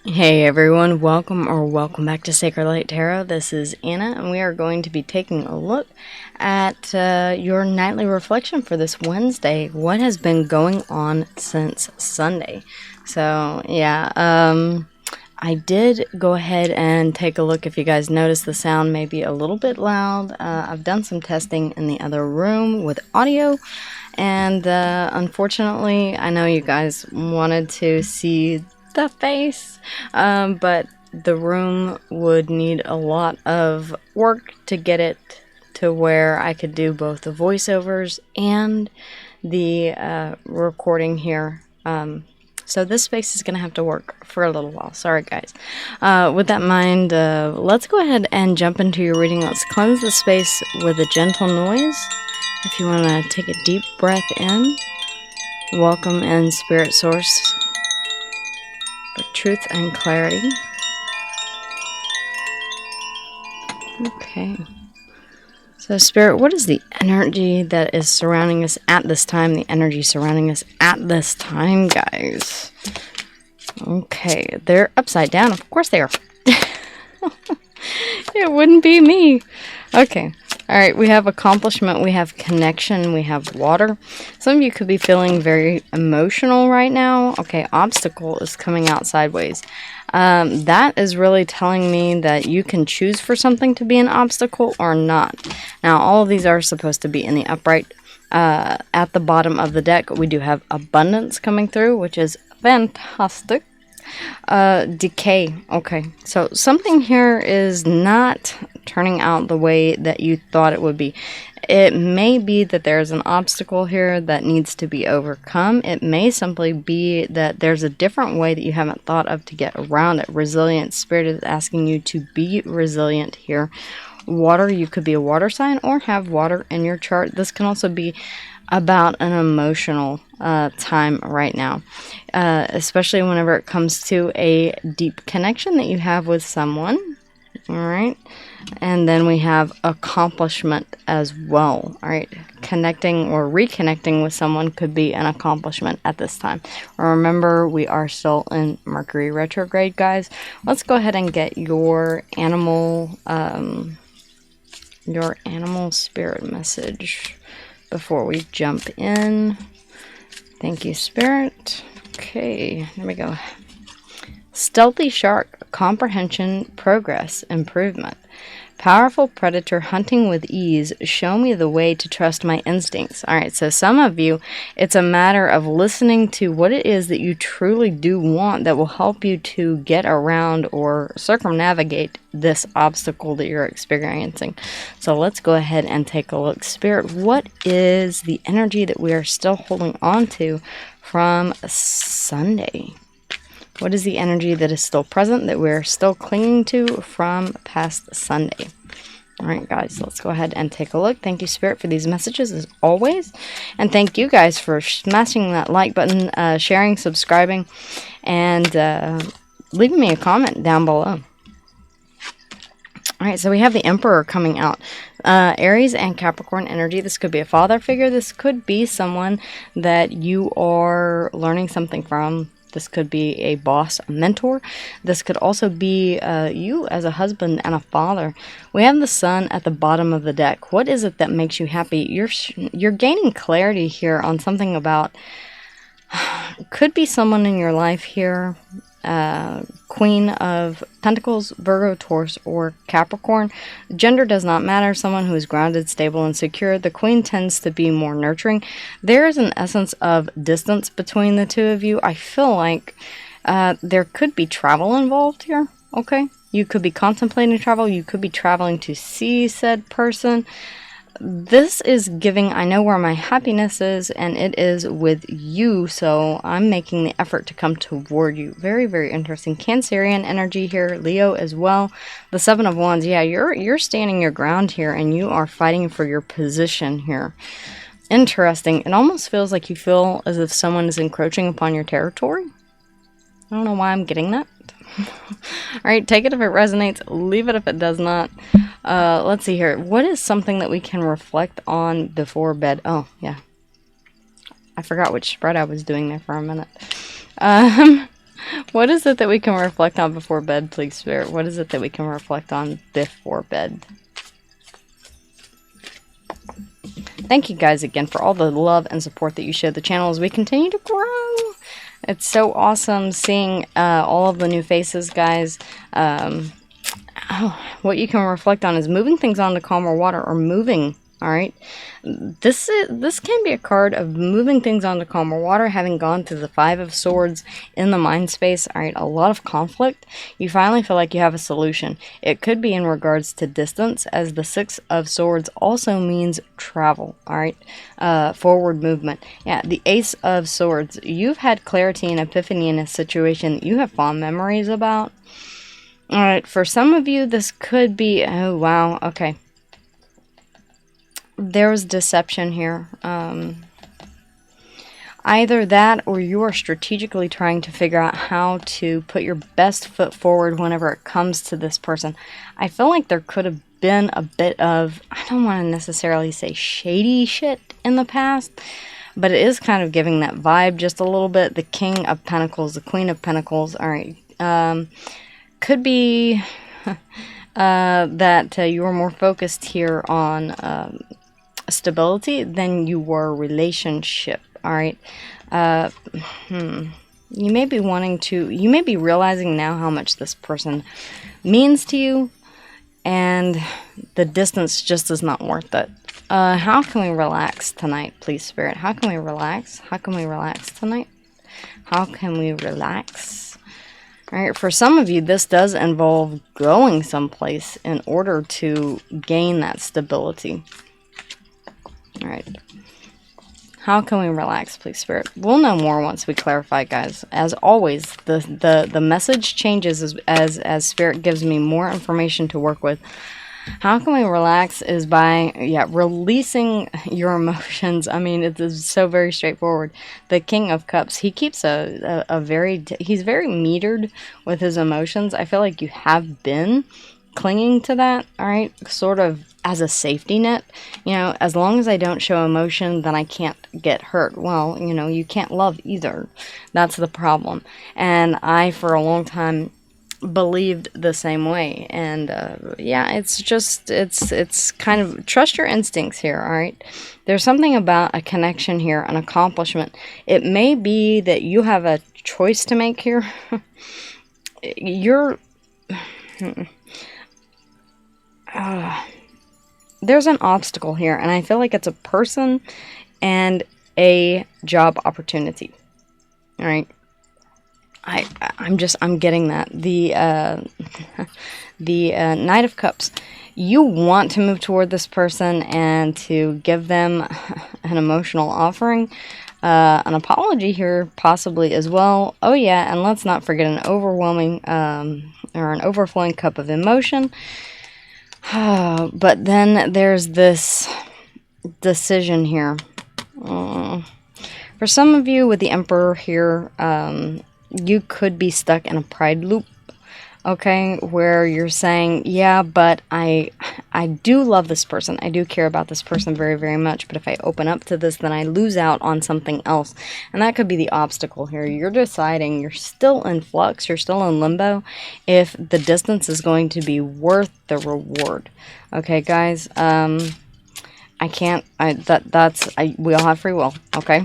Hey everyone, welcome back to Sacred Light Tarot. This is Anna, and we are going to be taking a look at your nightly reflection for this Wednesday. What has been going on since Sunday? So, yeah, I did go ahead and take a look. If you guys notice, the sound may be a little bit loud. I've done some testing in the other room with audio, and unfortunately, I know you guys wanted to see the face, but the room would need a lot of work to get it to where I could do both the voiceovers and the recording here. So this space is going to have to work for a little while. Sorry, guys. With that in mind, let's go ahead and jump into your reading. Let's cleanse the space with a gentle noise. If you want to take a deep breath in, welcome in Spirit Source for truth and clarity. Okay. So, Spirit, what is the energy that is surrounding us at this time? The energy surrounding us at this time, guys. Okay. They're upside down. Of course they are. It wouldn't be me. Okay. All right. We have accomplishment. We have connection. We have water. Some of you could be feeling very emotional right now. Okay. Obstacle is coming out sideways. That is really telling me that you can choose for something to be an obstacle or not. Now, all of these are supposed to be in the upright. At the bottom of the deck, we do have abundance coming through, which is fantastic. Decay. Okay, so something here is not turning out the way that you thought it would be. It may be that there's an obstacle here that needs to be overcome. It may simply be that there's a different way that you haven't thought of to get around it. Resilient Spirit is asking you to be resilient here. Water, you could be a water sign or have water in your chart. This can also be about an emotional time right now, especially whenever it comes to a deep connection that you have with someone. All right. And then we have accomplishment as well. All right. Connecting or reconnecting with someone could be an accomplishment at this time. Remember, we are still in Mercury retrograde, guys. Let's go ahead and get your animal spirit message before we jump in. Thank you, Spirit. Okay, there we go. Stealthy shark, comprehension, progress, improvement. Powerful predator hunting with ease. Show me the way to trust my instincts. All right, so some of you, it's a matter of listening to what it is that you truly do want that will help you to get around or circumnavigate this obstacle that you're experiencing. So let's go ahead and take a look. Spirit, what is the energy that we are still holding on to from Sunday? What is the energy that is still present that we're still clinging to from past Sunday? All right, guys, let's go ahead and take a look. Thank you, Spirit, for these messages as always. And thank you guys for smashing that like button, sharing, subscribing, and leaving me a comment down below. All right, so we have the Emperor coming out. Aries and Capricorn energy. This could be a father figure. This could be someone that you are learning something from. This could be a boss, a mentor. This could also be you as a husband and a father. We have the Sun at the bottom of the deck. What is it that makes you happy? You're gaining clarity here on something about, could be someone in your life here. Queen of Pentacles, Virgo, Taurus, or Capricorn. Gender does not matter. Someone who is grounded, stable, and secure. The Queen tends to be more nurturing. There is an essence of distance between the two of you. I feel like there could be travel involved here. Okay? You could be contemplating travel. You could be traveling to see said person. This is giving, I know where my happiness is, and it is with you, so I'm making the effort to come toward you. Very, very interesting. Cancerian energy here, Leo as well. The Seven of Wands, yeah, you're standing your ground here, and you are fighting for your position here. Interesting. It almost feels like you feel as if someone is encroaching upon your territory. I don't know why I'm getting that. Alright, take it if it resonates, leave it if it does not. Let's see here. What is something that we can reflect on before bed? Oh, yeah. I forgot which spread I was doing there for a minute. What is it that we can reflect on before bed, please, Spirit? What is it that we can reflect on before bed? Thank you guys again for all the love and support that you show the channel as we continue to grow. It's so awesome seeing all of the new faces, guys. What you can reflect on is moving things onto calmer water, or moving. All right, this can be a card of moving things onto calmer water, having gone through the Five of Swords in the mind space. All right, a lot of conflict. You finally feel like you have a solution. It could be in regards to distance, as the Six of Swords also means travel. All right, forward movement. Yeah, the Ace of Swords. You've had clarity and epiphany in a situation that you have fond memories about. All right, for some of you, this could be, oh wow, okay. There was deception here. Either that, or you are strategically trying to figure out how to put your best foot forward whenever it comes to this person. I feel like there could have been a bit of, I don't want to necessarily say shady shit in the past, but it is kind of giving that vibe just a little bit. The King of Pentacles, the Queen of Pentacles. All right. Could be that you were more focused here on stability than you were relationship. All right. You may be wanting to, you may be realizing now how much this person means to you, and the distance just is not worth it. How can we relax tonight, please, Spirit? How can we relax? How can we relax tonight? How can we relax? All right, for some of you, this does involve going someplace in order to gain that stability. All right. How can we relax, please, Spirit? We'll know more once we clarify, guys. As always, the message changes as Spirit gives me more information to work with. How can we relax is by, releasing your emotions. I mean, it's so very straightforward. The King of Cups, he keeps he's very metered with his emotions. I feel like you have been clinging to that, all right, sort of as a safety net. You know, as long as I don't show emotion, then I can't get hurt. Well, you know, you can't love either. That's the problem. And I, for a long time, believed the same way. And yeah, it's just, it's kind of, trust your instincts here, all right? There's something about a connection here, an accomplishment. It may be that you have a choice to make here. There's an obstacle here, and I feel like it's a person and a job opportunity. All right. I'm getting that. The Knight of Cups. You want to move toward this person and to give them an emotional offering. An apology here, possibly as well. Oh yeah, and let's not forget an overwhelming or an overflowing cup of emotion. But then there's this decision here. For some of you with the Emperor here, you could be stuck in a pride loop, okay, where you're saying, yeah, but I do love this person. I do care about this person very, very much. But if I open up to this, then I lose out on something else. And that could be the obstacle here. You're deciding, you're still in flux, you're still in limbo, if the distance is going to be worth the reward. Okay, guys, I can't, we all have free will, okay?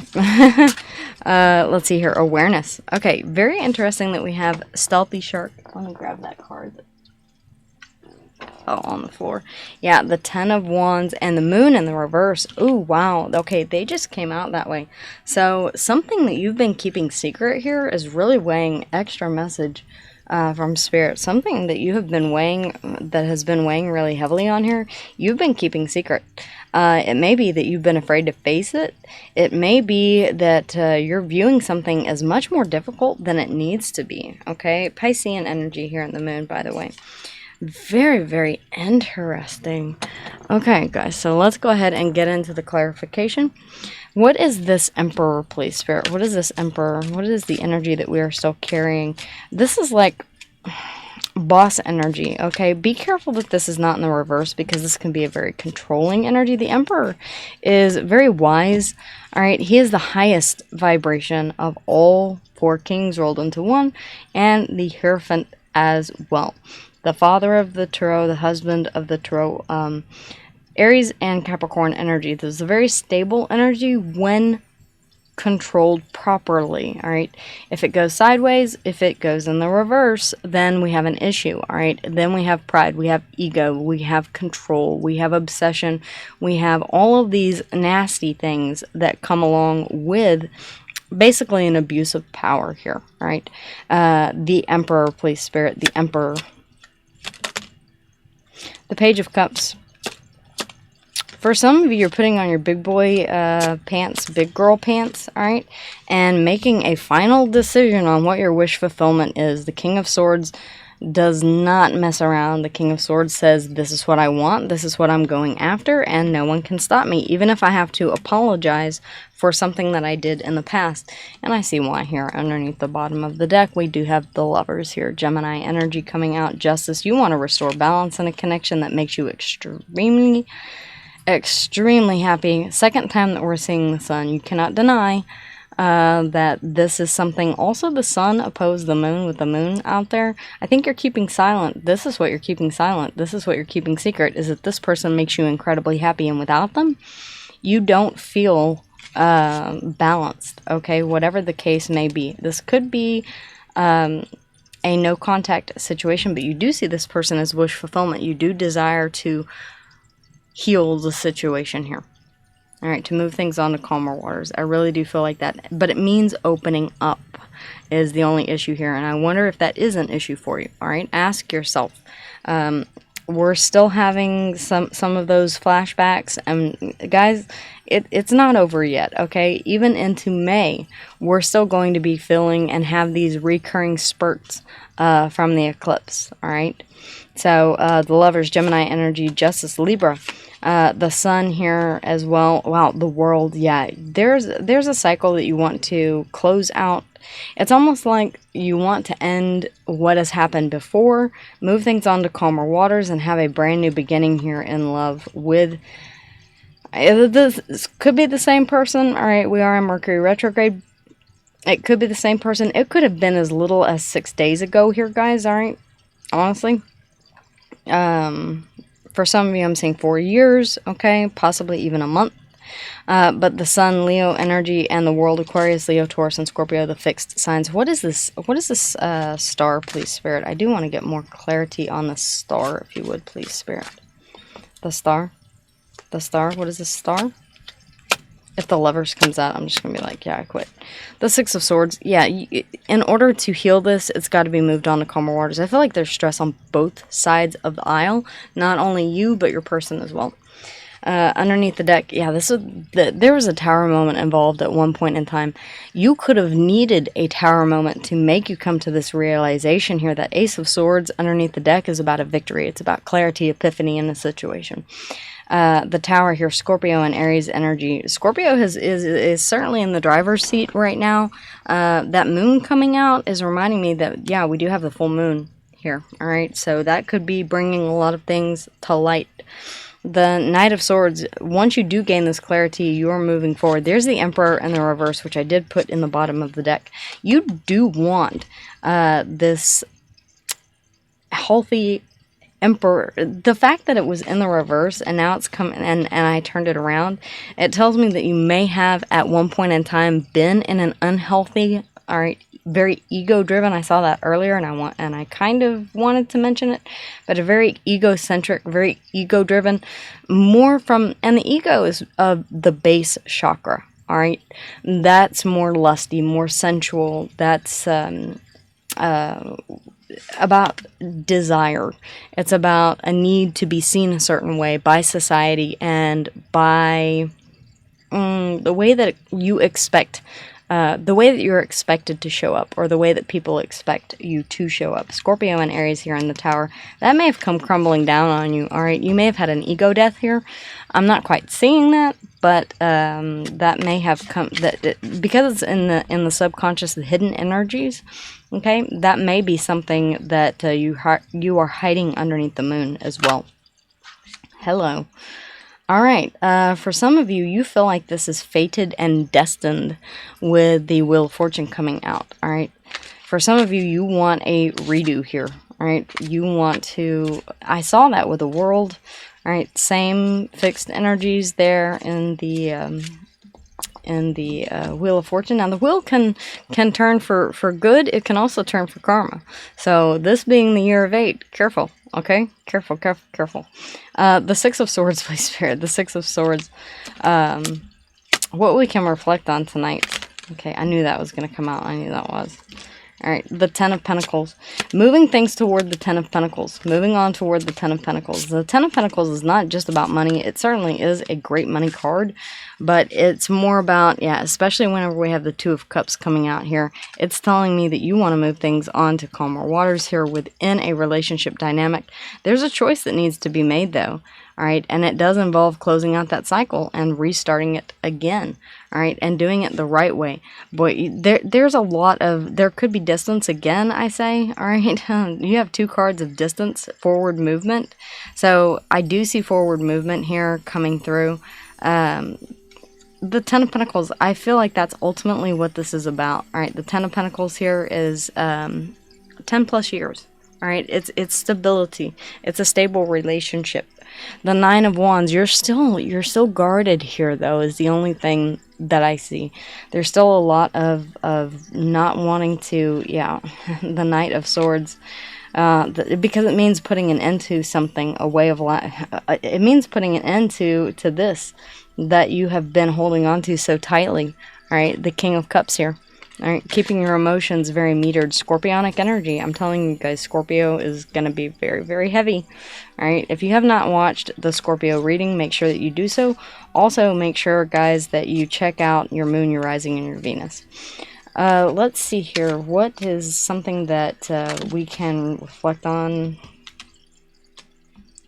Let's see here, awareness. Okay, very interesting that we have Stealthy Shark. Let me grab that card that fell on the floor. Yeah, the Ten of Wands and the Moon in the reverse. Ooh, wow. Okay, they just came out that way. So something that you've been keeping secret here is really weighing extra message from Spirit. Something that you have been weighing, that has been weighing really heavily on here, you've been keeping secret. It may be that you've been afraid to face it. It may be that you're viewing something as much more difficult than it needs to be. Okay, Piscean energy here in the Moon, by the way. Very, very interesting. Okay, guys, so let's go ahead and get into the clarification. What is this Emperor, please, Spirit? What is this Emperor? What is the energy that we are still carrying? This is like boss energy, okay? Be careful that this is not in the reverse, because this can be a very controlling energy. The Emperor is very wise, all right? He is the highest vibration of all 4 kings rolled into one, and the Hierophant as well. The father of the Tarot, the husband of the Tarot, Aries and Capricorn energy. This is a very stable energy when controlled properly, all right? If it goes sideways, if it goes in the reverse, then we have an issue, all right? Then we have pride, we have ego, we have control, we have obsession, we have all of these nasty things that come along with basically an abuse of power here, all right? The Emperor, please, Spirit, the Emperor. The Page of Cups. For some of you, you're putting on your big boy pants, big girl pants, all right? And making a final decision on what your wish fulfillment is. The King of Swords does not mess around. The King of Swords says, this is what I want, this is what I'm going after, and no one can stop me, even if I have to apologize for something that I did in the past. And I see why here. Underneath the bottom of the deck, we do have the Lovers here. Gemini energy coming out. Justice. You want to restore balance in a connection that makes you extremely happy. Second time that we're seeing the Sun. You cannot deny that this is something. Also, the Sun opposed the Moon, with the Moon out there. I think you're keeping silent. This is what you're keeping silent. This is what you're keeping secret, is that this person makes you incredibly happy, and without them, you don't feel balanced, okay? Whatever the case may be. This could be a no contact situation, but you do see this person as wish fulfillment. You do desire to heal the situation here. All right, to move things on to calmer waters. I really do feel like that. But it means opening up is the only issue here. And I wonder if that is an issue for you. All right, ask yourself. We're still having some of those flashbacks. And guys, it's not over yet, okay? Even into May, we're still going to be feeling and have these recurring spurts from the eclipse, all right? So, the Lovers, Gemini energy, Justice, Libra. The Sun here as well. Wow, the World, yeah. There's a cycle that you want to close out. It's almost like you want to end what has happened before, move things on to calmer waters, and have a brand new beginning here in love with... This could be the same person. All right, we are in Mercury retrograde. It could be the same person. It could have been as little as 6 days ago here, guys, all right? Honestly. For some of you, I'm saying 4 years, okay? Possibly even a month. But the Sun, Leo energy, and the World, Aquarius, Leo, Taurus, and Scorpio, the fixed signs. What is this? What is this star, please, Spirit? I do want to get more clarity on the star, if you would, please, Spirit. The star. The star. What is this star? If the Lovers comes out, I'm just going to be like, yeah, I quit. The Six of Swords. Yeah, in order to heal this, it's got to be moved on to calmer waters. I feel like there's stress on both sides of the aisle. Not only you, but your person as well. Underneath the deck, yeah, there was a tower moment involved at one point in time. You could have needed a tower moment to make you come to this realization here that Ace of Swords underneath the deck is about a victory. It's about clarity, epiphany in the situation. The Tower here, Scorpio and Aries energy. Scorpio is certainly in the driver's seat right now. That moon coming out is reminding me that, yeah, we do have the full moon here. All right, so that could be bringing a lot of things to light. The Knight of Swords, once you do gain this clarity, you are moving forward. There's the Emperor in the reverse, which I did put in the bottom of the deck. You do want this healthy Emperor. The fact that it was in the reverse and now it's come and I turned it around, it tells me that you may have at one point in time been in an unhealthy, all right, very ego driven. I saw that earlier and I kind of wanted to mention it, but a very egocentric, very ego driven, more from, and the ego is the base chakra, all right? That's more lusty, more sensual. That's about desire. It's about a need to be seen a certain way by society and by the way that you expect the way that you're expected to show up, or the way that people expect you to show up. Scorpio and Aries here in the Tower, that may have come crumbling down on you, all right? You may have had an ego death here. I'm not quite seeing that, but that may have come, because it's in the subconscious, the hidden energies, okay? That may be something that you are hiding underneath the moon as well. Hello. All right, for some of you, you feel like this is fated and destined with the Wheel of Fortune coming out, all right? For some of you, you want a redo here, all right? You want to, I saw that with the World, all right? Same fixed energies there in the Wheel of Fortune. Now, the wheel can turn for good. It can also turn for karma. So this being the year of 8, careful, okay? Careful, careful, careful. The Six of Swords, please, Spirit. The Six of Swords. What we can reflect on tonight. Okay, I knew that was going to come out. I knew that was. All right, the Ten of Pentacles. Moving things toward the Ten of Pentacles. Moving on toward the Ten of Pentacles. The Ten of Pentacles is not just about money. It certainly is a great money card, but it's more about, yeah, especially whenever we have the Two of Cups coming out here, it's telling me that you want to move things on to calmer waters here within a relationship dynamic. There's a choice that needs to be made, though. All right, and it does involve closing out that cycle and restarting it again, all right, and doing it the right way. Boy, there's a lot of, there could be distance again, I say, all right. You have 2 cards of distance, forward movement. So I do see forward movement here coming through. The Ten of Pentacles, I feel like that's ultimately what this is about, all right. The Ten of Pentacles here is 10 plus years, all right. It's stability. It's a stable relationship. The Nine of Wands, you're still guarded here, though, is the only thing that I see. There's still a lot of not wanting to, yeah, the Knight of Swords, because it means putting an end to something, a way of life. It means putting an end to this that you have been holding on to so tightly, all right? The King of Cups here. All right, keeping your emotions very metered. Scorpionic energy. I'm telling you guys, Scorpio is going to be very, very heavy. All right, if you have not watched the Scorpio reading, make sure that you do so. Also, make sure, guys, that you check out your Moon, your Rising, and your Venus. Let's see here. What is something that we can reflect on?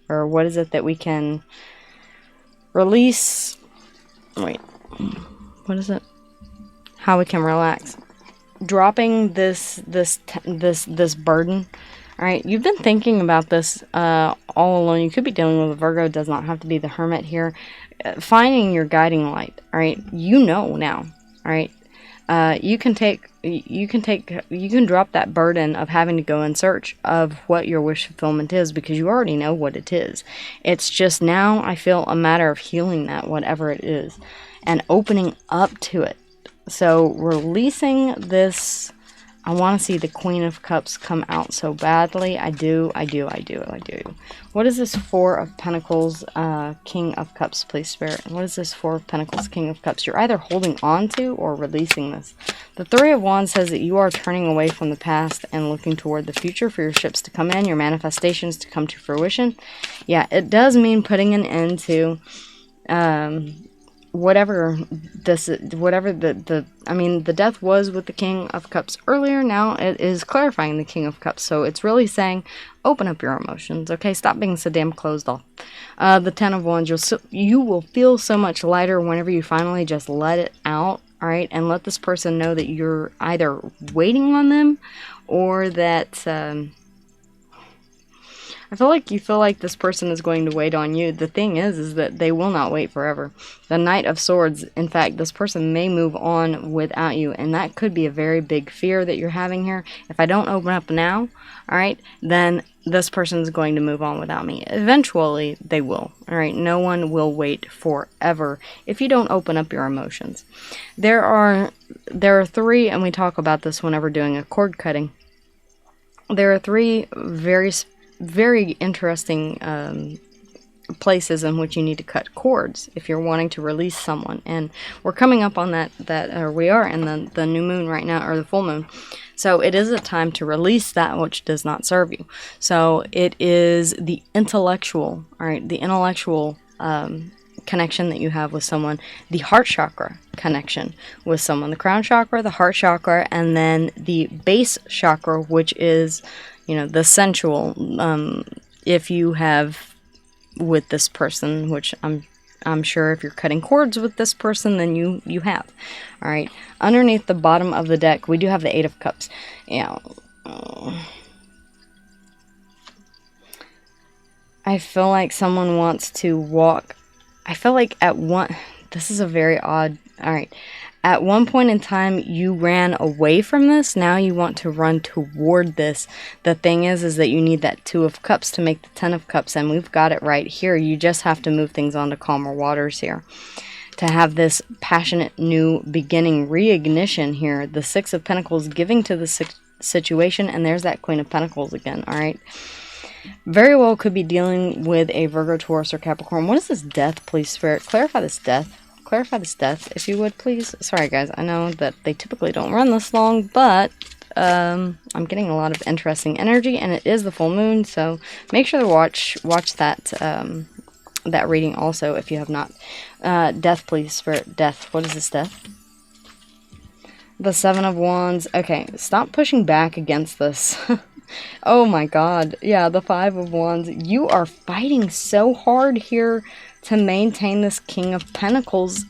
Or what is it that we can release? Wait, what is it? How we can relax. Dropping this burden. All right, you've been thinking about this all alone. You could be dealing with a Virgo. It does not have to be the Hermit here. Finding your guiding light. All right, you know now. All right, you can drop that burden of having to go in search of what your wish fulfillment is, because you already know what it is. It's just now, I feel, a matter of healing that, whatever it is, and opening up to it. So releasing this, I want to see the Queen of Cups come out so badly. I do. What is this Four of Pentacles, King of Cups, please, Spirit? What is this Four of Pentacles, King of Cups? You're either holding on to or releasing this. The Three of Wands says that you are turning away from the past and looking toward the future for your ships to come in, your manifestations to come to fruition. Yeah, it does mean putting an end to whatever this, whatever the death was with the King of Cups earlier. Now it is clarifying the King of Cups. So it's really saying, open up your emotions, okay? Stop being so damn closed off. The Ten of Wands, you will feel so much lighter whenever you finally just let it out, all right? And let this person know that you're either waiting on them, or that I feel like you feel like this person is going to wait on you. The thing is that they will not wait forever. The Knight of Swords, in fact, this person may move on without you, and that could be a very big fear that you're having here. If I don't open up now, all right, then this person is going to move on without me. Eventually, they will, all right? No one will wait forever if you don't open up your emotions. There are 3, and we talk about this whenever doing a cord cutting. There are 3 very interesting places in which you need to cut cords if you're wanting to release someone, and we're coming up on we are in the new moon right now, or the full moon, so it is a time to release that which does not serve you. So it is the intellectual, all right, the intellectual connection that you have with someone, the heart chakra connection with someone, the crown chakra, the heart chakra, and then the base chakra, which is, you know, the sensual, if you have with this person, which I'm sure if you're cutting cords with this person, then you have. All right. Underneath the bottom of the deck, we do have the Eight of Cups. Yeah. I feel like someone wants to walk. I feel like this is a very odd. All right. At one point in time, you ran away from this. Now you want to run toward this. The thing is that you need that Two of Cups to make the Ten of Cups, and we've got it right here. You just have to move things on to calmer waters here. To have this passionate new beginning, reignition here. The Six of Pentacles giving to the situation, and there's that Queen of Pentacles again, all right? Very well could be dealing with a Virgo, Taurus, or Capricorn. What is this death, please, Spirit? Clarify this death. Clarify this death, if you would, please. Sorry, guys. I know that they typically don't run this long, but I'm getting a lot of interesting energy, and it is the full moon, so make sure to watch that that reading also if you have not. Death, please, Spirit. Death. What is this death? The Seven of Wands. Okay, stop pushing back against this. Oh my god. Yeah, the Five of Wands. You are fighting so hard here to maintain this King of Pentacles.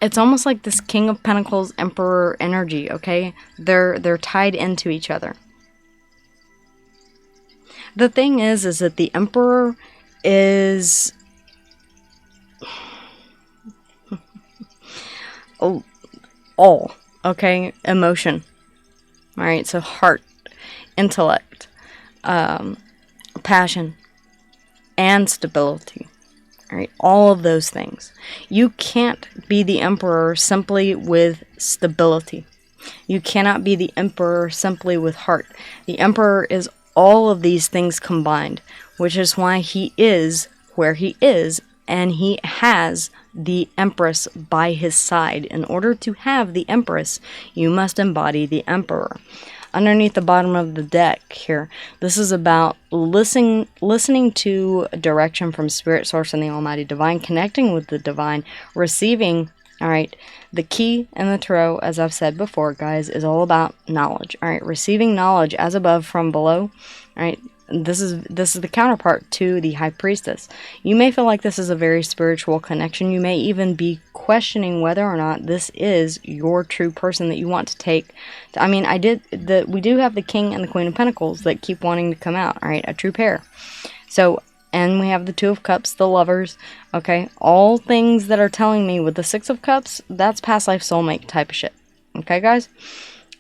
It's almost like this King of Pentacles Emperor energy, okay? They're tied into each other. The thing is that the Emperor is all, okay? Emotion. All right, so heart, intellect, passion, and stability. All right, all of those things. You can't be the Emperor simply with stability. You cannot be the Emperor simply with heart. The Emperor is all of these things combined, which is why he is where he is, and he has the Empress by his side. In order to have the Empress, you must embody the Emperor. Underneath the bottom of the deck here, this is about listening to direction from Spirit, Source, and the Almighty Divine, connecting with the Divine, receiving, all right, the key in the Tarot, as I've said before, guys, is all about knowledge, all right, receiving knowledge as above from below, all right. This is the counterpart to the High Priestess. You may feel like this is a very spiritual connection. You may even be questioning whether or not this is your true person that you want to take. I mean, we do have the King and the Queen of Pentacles that keep wanting to come out, all right, a true pair. So, and we have the Two of Cups, the lovers, okay? All things that are telling me with the Six of Cups, that's past life soulmate type of shit. Okay, guys?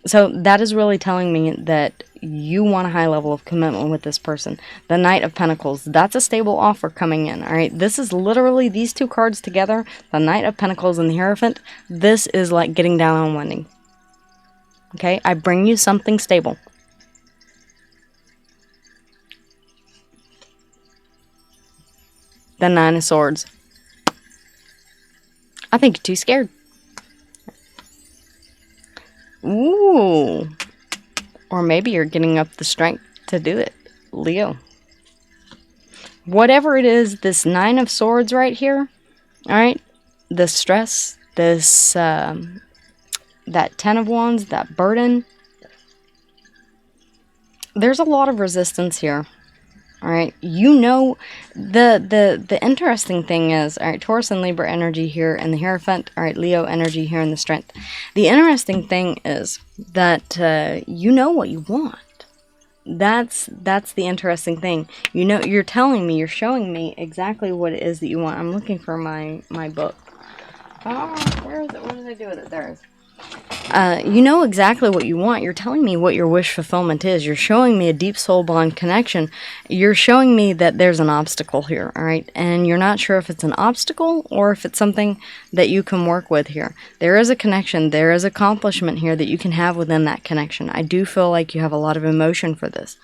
So that is really telling me that you want a high level of commitment with this person. The Knight of Pentacles, that's a stable offer coming in, all right? This is literally these two cards together, the Knight of Pentacles and the Hierophant. This is like getting down on one knee. Okay, I bring you something stable. The Nine of Swords. I think you're too scared. Ooh. Or maybe you're getting up the strength to do it, Leo. Whatever it is, this Nine of Swords right here, all right, the stress, this, that Ten of Wands, that burden, there's a lot of resistance here. All right, you know, the interesting thing is, all right, Taurus and Libra energy here in the Hierophant, all right, Leo energy here in the Strength. The interesting thing is that you know what you want. That's the interesting thing. You know, you're telling me, you're showing me exactly what it is that you want. I'm looking for my book. Oh, where is it? What did I do with it? There it is. You know exactly what you want. You're telling me what your wish fulfillment is. You're showing me a deep soul bond connection. You're showing me that there's an obstacle here, all right? And you're not sure if it's an obstacle or if it's something that you can work with here. There is a connection. There is accomplishment here that you can have within that connection. I do feel like you have a lot of emotion for this.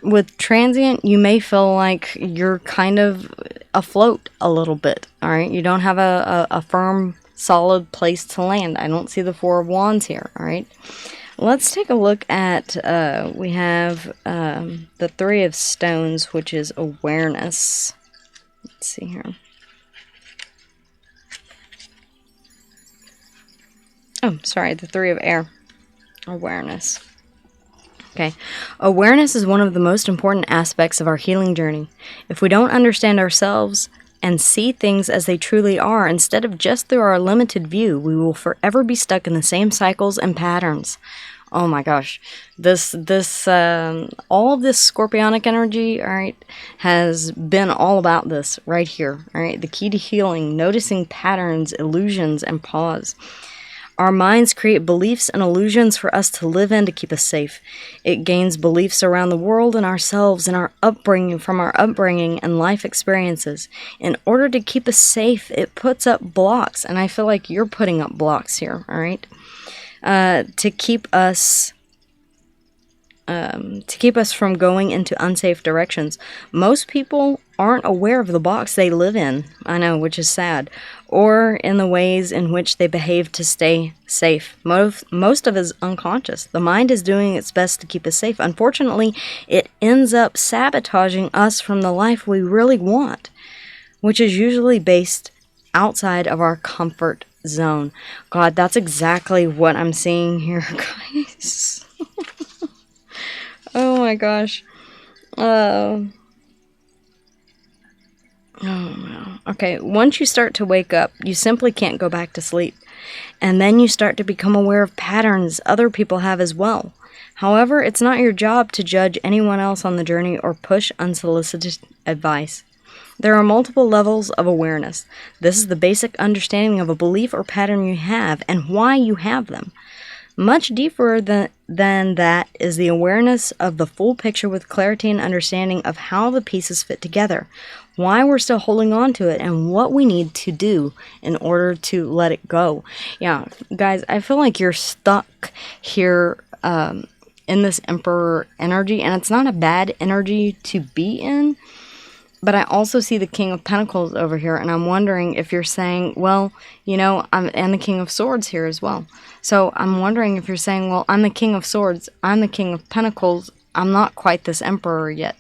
With transient, you may feel like you're kind of afloat a little bit, all right? You don't have a firm, solid place to land. I don't see the Four of Wands here, all right? Let's take a look at, we have the Three of Stones, which is awareness. Let's see here. Oh, sorry, the Three of Air. Awareness. Okay. Awareness is one of the most important aspects of our healing journey. If we don't understand ourselves and see things as they truly are, instead of just through our limited view, we will forever be stuck in the same cycles and patterns. Oh my gosh, all of this scorpionic energy, all right, has been all about this right here, all right? The key to healing, noticing patterns, illusions, and pause. Our minds create beliefs and illusions for us to live in to keep us safe. It gains beliefs around the world and ourselves and our upbringing, from our upbringing and life experiences. In order to keep us safe, it puts up blocks, and I feel like you're putting up blocks here, all right? To keep us from going into unsafe directions. Most people aren't aware of the box they live in, I know, which is sad, or in the ways in which they behave to stay safe. Most of it is unconscious. The mind is doing its best to keep us safe. Unfortunately, it ends up sabotaging us from the life we really want, which is usually based outside of our comfort zone. God, that's exactly what I'm seeing here, guys. Oh my gosh. Oh no. Okay, once you start to wake up, you simply can't go back to sleep. And then you start to become aware of patterns other people have as well. However, it's not your job to judge anyone else on the journey or push unsolicited advice. There are multiple levels of awareness. This is the basic understanding of a belief or pattern you have and why you have them. Much deeper than that is the awareness of the full picture with clarity and understanding of how the pieces fit together, why we're still holding on to it, and what we need to do in order to let it go. Yeah, guys, I feel like you're stuck here in this Emperor energy, and it's not a bad energy to be in. But I also see the King of Pentacles over here, and I'm wondering if you're saying, well, you know, and the King of Swords here as well. So I'm wondering if you're saying, well, I'm the King of Swords, I'm the King of Pentacles, I'm not quite this Emperor yet.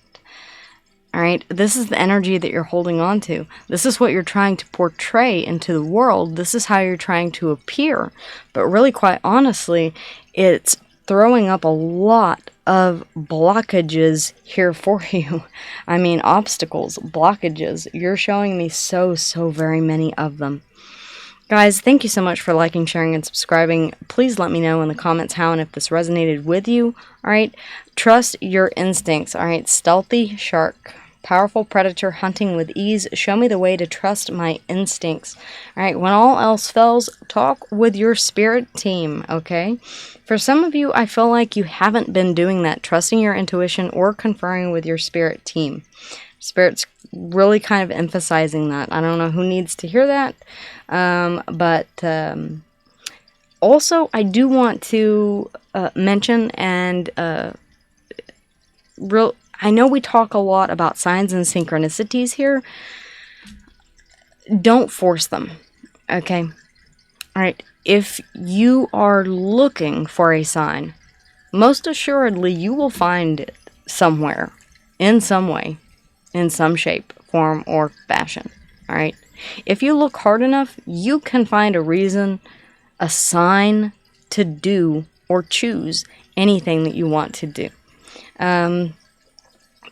All right, this is the energy that you're holding on to. This is what you're trying to portray into the world. This is how you're trying to appear. But really, quite honestly, it's throwing up a lot of blockages here for you. I mean, obstacles, blockages. You're showing me so very many of them. Guys, thank you so much for liking, sharing, and subscribing. Please let me know in the comments how and if this resonated with you. All right, trust your instincts. All right, stealthy shark. Powerful predator hunting with ease. Show me the way to trust my instincts. All right, when all else fails, talk with your spirit team, okay? For some of you, I feel like you haven't been doing that, trusting your intuition or conferring with your spirit team. Spirit's really kind of emphasizing that. I don't know who needs to hear that, but also I do want to mention and I know we talk a lot about signs and synchronicities here. Don't force them, okay? All right, if you are looking for a sign, most assuredly you will find it somewhere, in some way, in some shape, form, or fashion, all right? If you look hard enough, you can find a reason, a sign to do or choose anything that you want to do.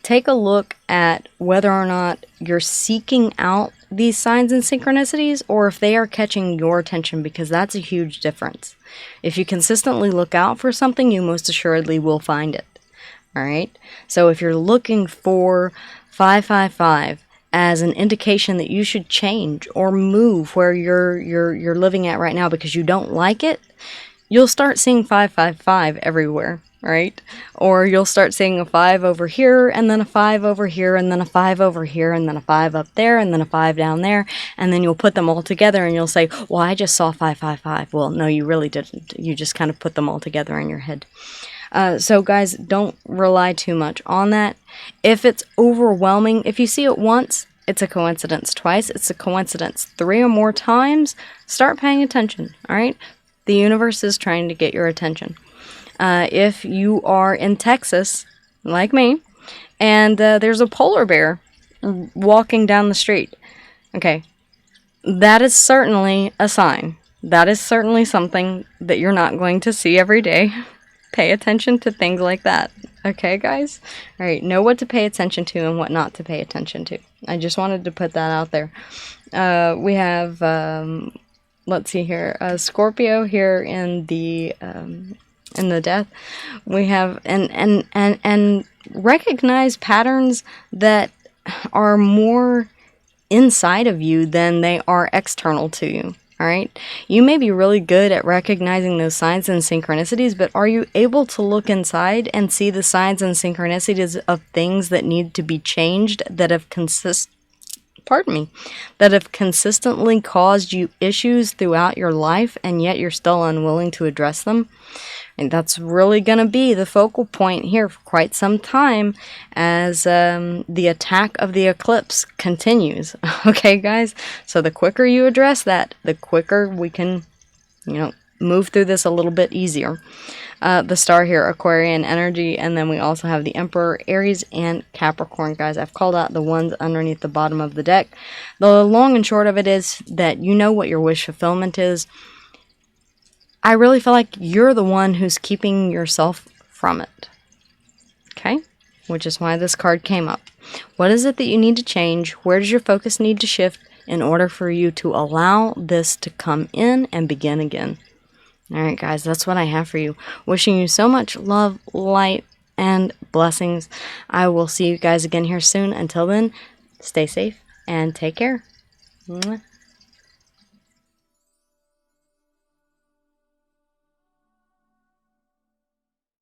Take a look at whether or not you're seeking out these signs and synchronicities or if they are catching your attention, because that's a huge difference. If you consistently look out for something, you most assuredly will find it. All right? So if you're looking for 555 as an indication that you should change or move where you're living at right now because you don't like it, you'll start seeing 555 everywhere. Right? Or you'll start seeing a 5 over here, and then a 5 over here, and then a 5 over here, and then a 5 up there, and then a 5 down there, and then you'll put them all together and you'll say, well, I just saw 555. Well, no, you really didn't. You just kind of put them all together in your head. So guys, don't rely too much on that. If it's overwhelming, if you see it once, it's a coincidence. Twice, it's a coincidence. 3 or more times, start paying attention, all right? The universe is trying to get your attention. If you are in Texas, like me, and there's a polar bear walking down the street, okay, that is certainly a sign, That is certainly something that you're not going to see every day. Pay attention to things like that. Okay, guys? All right, know what to pay attention to and what not to pay attention to. I just wanted to put that out there. We have, let's see here, Scorpio here in the death. We have, and recognize patterns that are more inside of you than they are external to you. All right. You may be really good at recognizing those signs and synchronicities, but are you able to look inside and see the signs and synchronicities of things that need to be changed, that have that have consistently caused you issues throughout your life, and yet you're still unwilling to address them? And that's really going to be the focal point here for quite some time as the attack of the eclipse continues. Okay, guys? So the quicker you address that, the quicker we can, move through this a little bit easier. The star here, Aquarian energy, and then we also have the Emperor, Aries, and Capricorn, guys. I've called out the ones underneath the bottom of the deck. The long and short of it is that you know what your wish fulfillment is. I really feel like you're the one who's keeping yourself from it. Okay? Which is why this card came up. What is it that you need to change? Where does your focus need to shift in order for you to allow this to come in and begin again? Alright, guys, that's what I have for you. Wishing you so much love, light, and blessings. I will see you guys again here soon. Until then, stay safe and take care. Mwah.